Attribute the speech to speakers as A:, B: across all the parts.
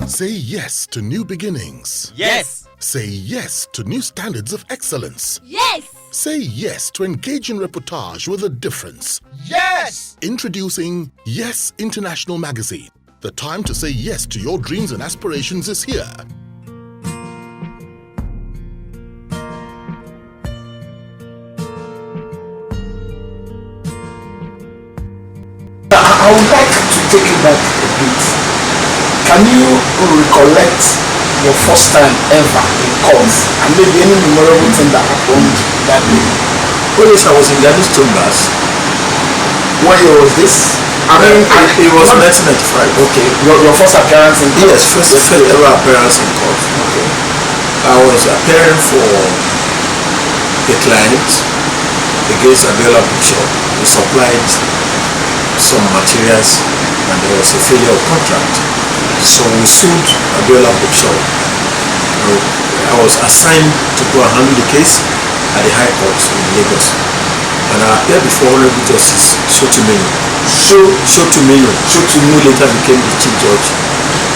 A: Say yes to new beginnings.
B: Yes.
A: Say yes to new standards of excellence.
C: Yes.
A: Say yes to engaging reportage with a difference.
B: Yes.
A: Introducing Yes International Magazine. The time to say yes to your dreams and aspirations is here.
D: I would like to take it back a bit. Can you recollect your first time ever in court and maybe any memorable thing that happened that day?
E: Oh yes, I was in Ghana's chambers.
D: What year was this?
E: It was 1995.
D: Okay, your first appearance in court?
E: Yes, first ever appearance in court.
D: Okay.
E: I was appearing for a client against Abiola Bookshop. He supplied some materials and there was a failure of contract. So we sued Abiola Bookshop. I was assigned to go and handle the case at the High Court in Lagos. And I appeared before Honorable Justice Sotumenu. Sotumenu, who later became the Chief Judge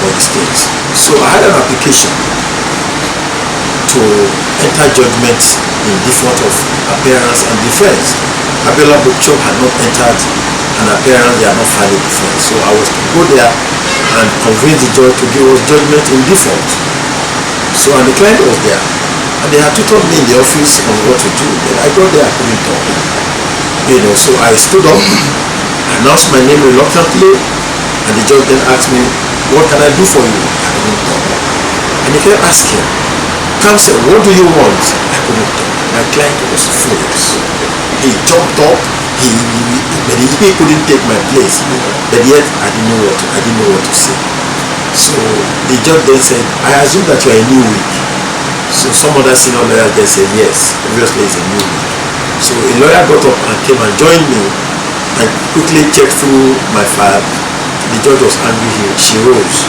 E: of the state. So I had an application to enter judgment in default of appearance and defense. Abiola Bookshop had not entered an appearance, they had not filed a defense. So I was to go there and convince the judge to give us judgment in default. So, and the client was there. And they had tutored me in the office on what to do. Then I got there, I couldn't talk. So I stood up, announced my name reluctantly, and the judge then asked me, what can I do for you? I couldn't talk. And he kept asking, counsel, what do you want? I couldn't talk. My client was furious. He jumped up, but he couldn't take my place. But yet I didn't know what to say. So the judge then said, I assume that you are a new week. So some other senior lawyers then said, yes, obviously it's a new week. So a lawyer got up and came and joined me and quickly checked through my file. The judge was angry. She rose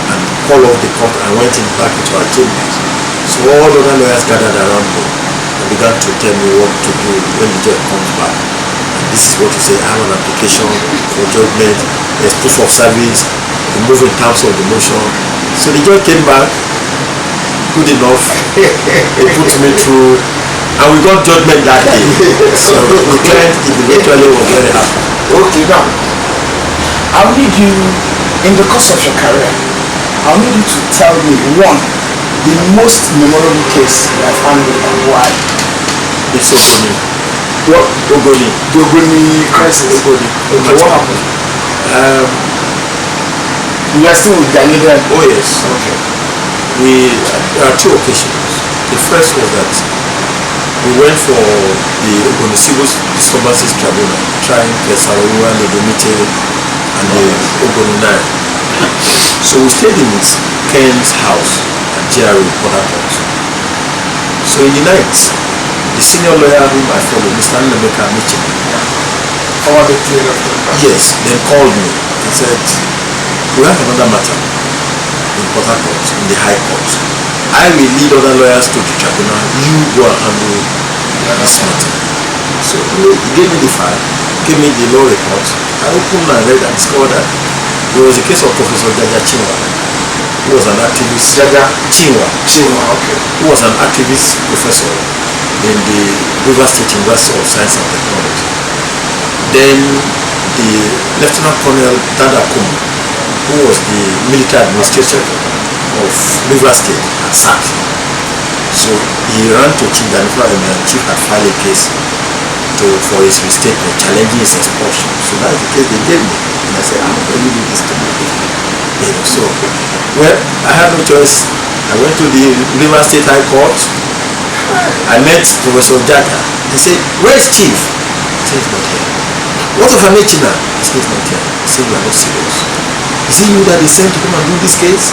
E: and called off the court and went back into her chambers. So all other lawyers gathered around me and began to tell me what to do when the judge comes back. And this is what to say, I have an application for judgment, there's proof of service, remove in terms of the motion. So the judge came back, good enough, he put me through, and we got judgment that day. So the client eventually was very happy.
D: Okay, now, I'll need you, in the course of your career, I'll need you to tell me, one, the most memorable case you have handled and why.
E: It's Ogoni.
D: What?
E: Ogoni.
D: The Ogoni crisis.
E: Ogoni.
D: Okay, what happened? You are still with Ghanaian?
E: Oh yes.
D: Okay.
E: There are two occasions. The first was that we went for the Ogoni Civil Disturbances Tribunal, trying Kesaruwa, Ledomite, and the Ogoni 9. So we stayed in Ken's house at GRA Port Harcourt. So in the night, the senior lawyer whom I follow, Mr. Nemeka Michin, yes, then called me and said, we have another matter in Port Harcourt, in the High Court. I will lead other lawyers to the tribunal, you go and handle this matter. So he gave me the file, gave me the law report. I opened and read and discovered that there was a case of Professor Jaja Chinwa, who was an activist.
D: Jaja
E: Chinwa,
D: okay.
E: Who was an activist professor in the Rivers State University of Science and Technology. Then the Lieutenant Colonel Dada Kum, who was the military administrator of Rivers State, had sacked. So he ran to Chief Danifra and Chief had filed a case for his restatement, challenging his expulsion. So that's the case they gave me. And I said, I'm not going to do this to me. So, well, I had no choice. I went to the Rivers State High Court. I met Professor Jaga. He said, where's Chief? I said, he's not here. What of Amechina? He said, he's not here. I said, you are not serious. Is it you that they sent to come and do this case?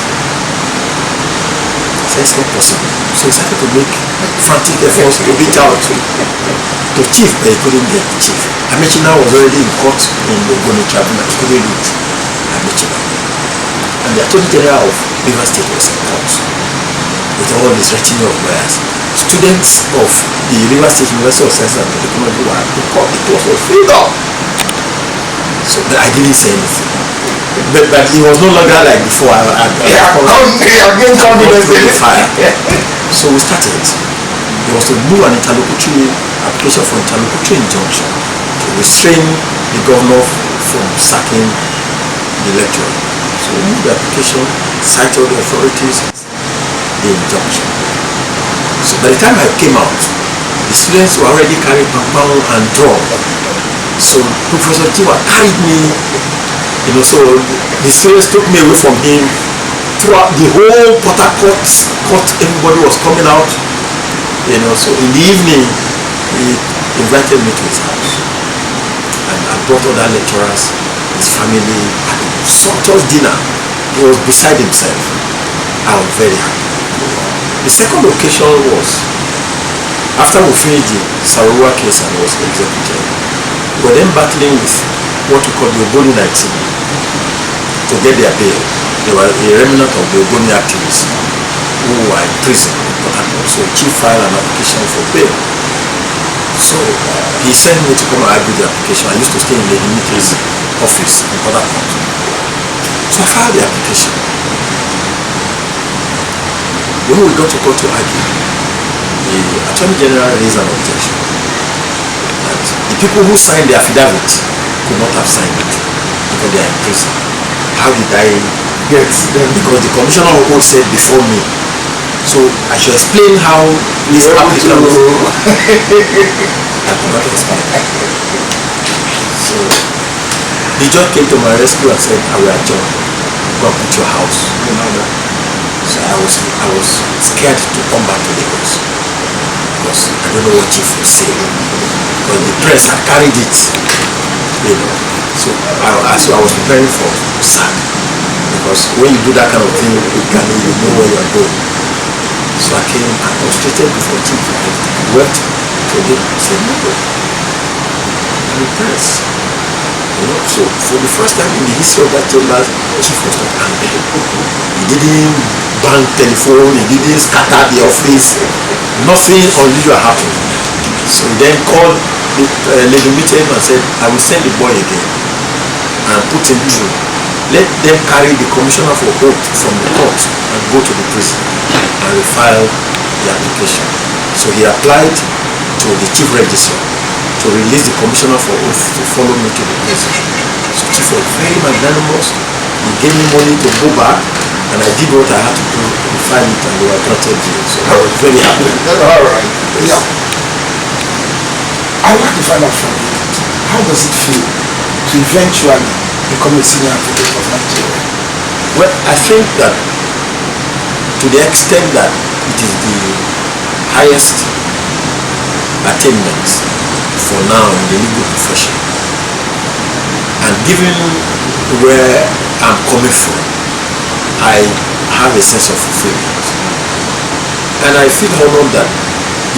E: I said, it's not possible. So he started to make frantic efforts to reach out to Chief, but he couldn't get the Chief. Amechina was already in court in the Ogoni Tribunal. He couldn't reach Amechina. And the Attorney General of Rivers State was in court with all his retinue of lawyers. Students of the Rivers State University of Science and Technology were in court. The court was filled up. So but I didn't say anything. but he was no longer like before. I
D: gained confidence in it.
E: Fire. So we started. There was to move an interlocutory application for interlocutory injunction to restrain the governor from sacking the lecturer. So we moved the application, cited all the authorities, the injunction. So by the time I came out, the students were already carrying pam and drum. So Professor Tiwa carried me, so the students took me away from him. Throughout the whole Port Harcourt court, everybody was coming out, so in the evening, he invited me to his house. And I brought other lecturers, his family, had a sumptuous dinner. He was beside himself. I was very happy. The second occasion was after we finished the Sarowa case and was executed. We were then battling with what we call the Ogoni 19 to get their bail. They were a remnant of the Ogoni activists who were in prison in Port Harcourt. So Chief filed an application for bail. So he sent me to come and argue the application. I used to stay in the military's office in Port Harcourt. So I filed the application. When we got to court to argue, the Attorney General raised an objection that the people who signed the affidavit could not have signed it because they are in prison. How did I get them? Because the Commissioner of Court said before me. So I should explain how this applicant was. I could not explain. So the judge came to my rescue and said, I will adjourn. Go and put your house. So I was scared to come back to Lagos because I don't know what Chief will say. Because the press had carried it, So I was preparing for sack because when you do that kind of thing, you know where you are going. So I came and prostrated before Chief. I wept to him. I said, no, I'm impressed. So for the first time in the history of that chamber, Chief was not angry. He didn't bang telephone, he didn't scatter the office. Nothing unusual happened. So he then called the lady meeting and said, I will send the boy again and put him through. Let them carry the commissioner for oath from the court and go to the prison and refile the application. So he applied to the chief registrar to release the commissioner for oath to follow me to the prison. So Chief was very magnanimous. He gave me money to go back and I did what I had to do to refile it and they were granted jail. So I was very happy.
D: All right. Yeah. I'd like to find out from you, how does it feel to eventually become a senior advocate of Nigeria?
E: Well, I think that to the extent that it is the highest attainment for now in the legal profession, and given where I'm coming from, I have a sense of fulfillment. And I feel honored that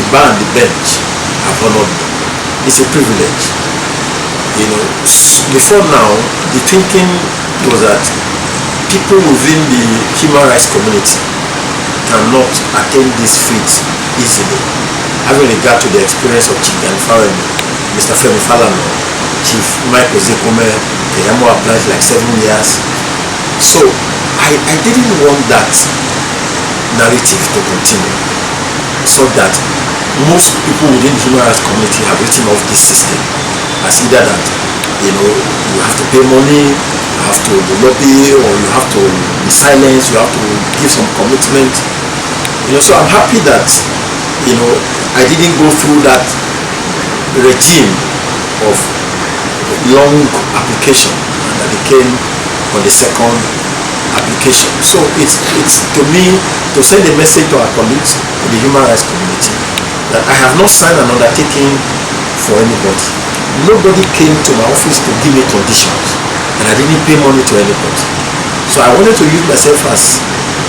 E: the bar and the bench have honored me. It's a privilege. Before now, the thinking was that people within the human rights community cannot attain these feats easily. Having regard to the experience of Chief Danifawemi, Mr. Femi Falana, Chief Mike Ozekome, Keyamo applied like 7 years. So I didn't want that narrative to continue, so that most people within the human rights community have written off this system as either that you have to pay money, you have to lobby, or you have to be silenced, you have to give some commitment. So I'm happy that I didn't go through that regime of long application and I became on the second application. So it's to me to send a message to our colleagues in the human rights community that I have not signed an undertaking for anybody. Nobody came to my office to give me conditions and I didn't pay money to anybody. So I wanted to use myself as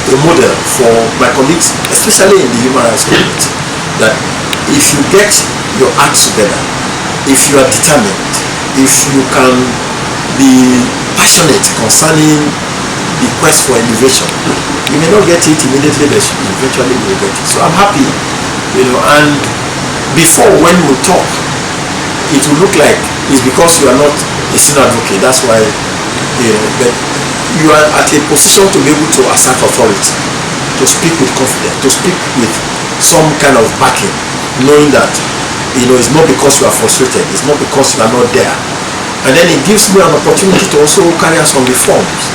E: a model for my colleagues, especially in the human rights community, that if you get your acts together, if you are determined, if you can be passionate concerning the quest for elevation, you may not get it immediately, but eventually you will get it. So I'm happy, and before when we talk, it will look like it's because you are not a senior advocate, that's why But you are at a position to be able to assert authority, to speak with confidence, to speak with some kind of backing, knowing that it's not because you are frustrated, it's not because you are not there. And then it gives me an opportunity to also carry out some reforms.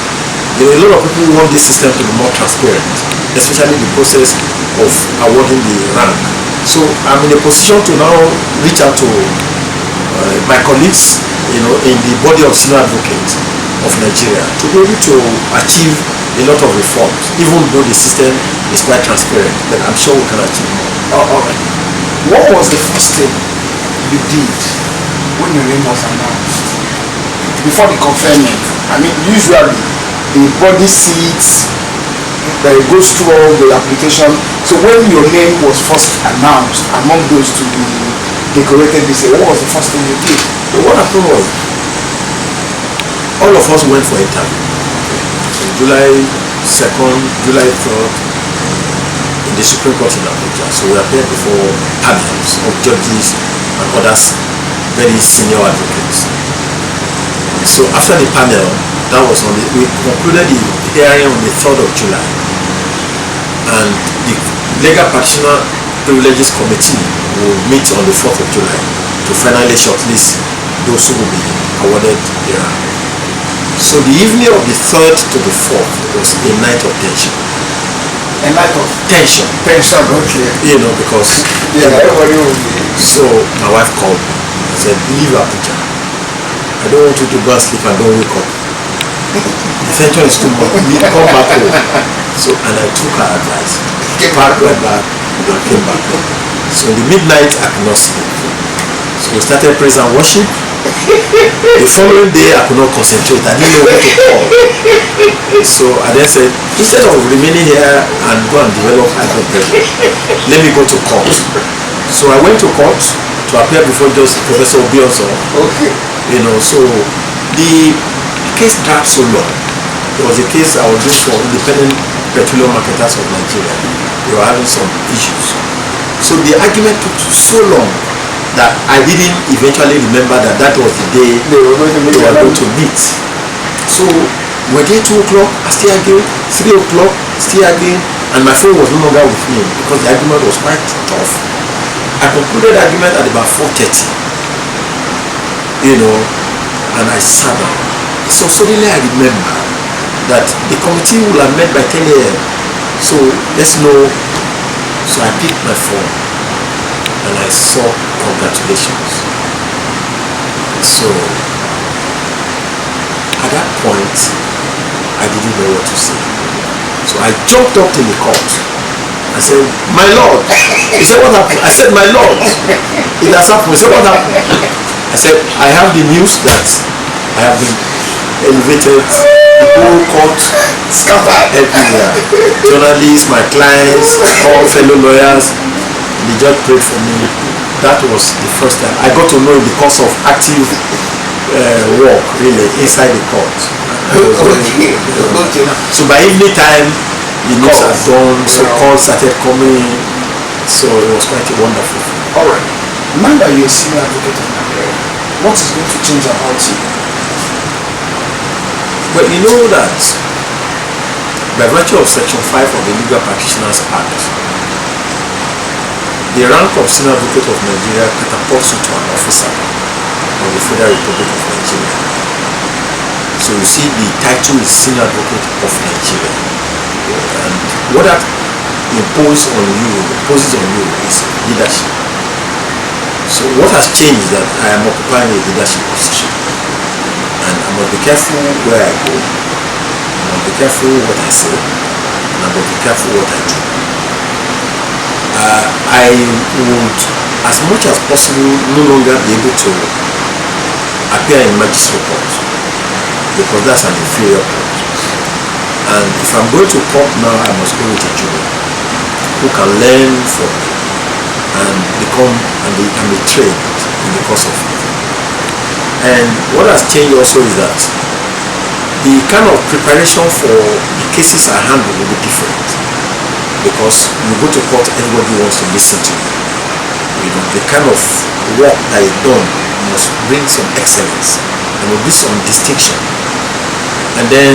E: A lot of people want this system to be more transparent, especially the process of awarding the rank. So I'm in a position to now reach out to my colleagues, in the body of senior advocates of Nigeria, to be able to achieve a lot of reforms, even though the system is quite transparent. But I'm sure we can achieve more.
D: All right. What was the first thing you did when your name was announced? Before the conferment, I mean, usually the body seats, it goes through all the application. So when your name was first announced among those to be decorated this year, what was the first thing you did?
E: So what happened was, all of us went for interview. So July 2nd, July 3rd, in the Supreme Court in Abuja. So we appeared before panels of judges and others, very senior advocates. So after the panel, we concluded the hearing on the 3rd of July. And the Legal Practitioner Privileges Committee will meet on the 4th of July to finally shortlist those who will be awarded the rank. So the evening of the 3rd to the 4th was a night of tension.
D: A night of
E: tension.
D: Tension, okay.
E: Because
D: everybody will be.
E: So my wife called me and said, leave Abuja. I don't want you to go and sleep and don't wake up. The tension is too much. Come back home. So, and I took her advice. Packed my bag and came back home. So in the midnight I could not sleep. So we started praise and worship. The following day I could not concentrate. I didn't know what to call. So I then said, instead of remaining here and go and develop high blood pressure, let me go to court. So I went to court to appear before Judge Professor Obioso.
D: Okay.
E: So the case dragged so long. There was a case I was doing for Independent Petroleum Marketers of Nigeria. They were having some issues. So the argument took so long that I didn't eventually remember that was the day they were going to meet. So we're there 2 o'clock, I still arguing, 3 o'clock, still arguing, and my phone was no longer with me because the argument was quite tough. I concluded the argument at about 4:30. And I sat down. So suddenly I remember that the committee will have met by 10 a.m. So let's know. So I picked my phone and I saw congratulations. So at that point, I didn't know what to say. So I jumped up in the court. I said, my lord. He said, what happened? I said, my lord, it has happened. He said, what happened? I said, I have the news that I have been elevated. The whole court scattered everywhere. Journalists, my clients, all fellow lawyers. The judge prayed for me. That was the first time I got to know the course of active work, really, inside the court. So by evening time, the news had done, so calls started coming. So it was quite wonderful.
D: All right. Now that you're a senior advocate of Nigeria, what is going to change about you?
E: Well, you know that by virtue of Section 5 of the Legal Practitioners Act, the rank of Senior Advocate of Nigeria catapults you to an officer of the Federal Republic of Nigeria. So you see, the title is Senior Advocate of Nigeria. And what that imposes on you is leadership. So what has changed is that I am occupying a leadership position. And I must be careful where I go. I must be careful what I say. And I must be careful what I do. I would, as much as possible, no longer be able to appear in magistrate court, because that's an inferior court. And if I'm going to court now, I must go with a junior who can learn from me and be trained in the course of it. And what has changed also is that the kind of preparation for the cases I handle will be different, because you go to court, everybody wants to listen to you. The kind of work that is done must bring some excellence and will be some distinction. And then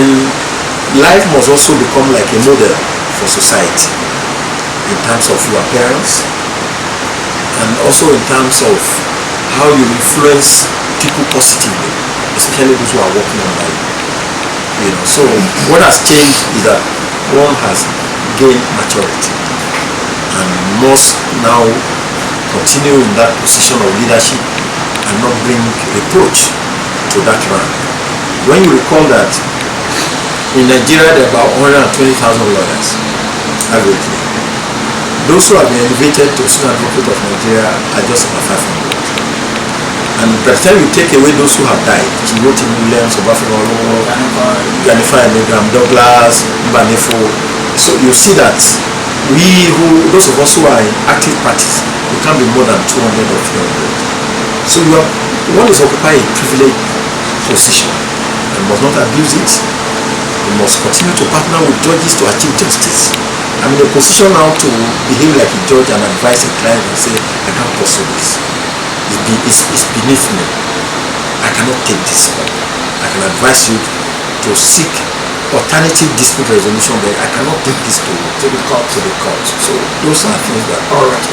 E: life must also become like a model for society in terms of your appearance and also in terms of how you influence people positively, especially those who are working under you. You know, so what has changed is that one has gained maturity and must now continue in that position of leadership and not bring reproach to that rank. When you recall that in Nigeria there are about 120,000 lawyers averagely. Those who have been elevated to Senior Advocate of Nigeria are just about 500. And by the time you take away those who have died, Timothy Williams, Obafemi Awolowo, Ganifa Emegram, Douglas, Mbanefo, so you see that those of us who are in active parties, we can't be more than 200 or 300. So one is occupying a privileged position and must not abuse it. We must continue to partner with judges to achieve justice. I'm in a position now to behave like a judge and advise a client and say, I can't pursue this. It's beneath me. I cannot take this on. I can advise you to seek alternative dispute resolution, but I cannot take this to the court. So those are things that
D: all right.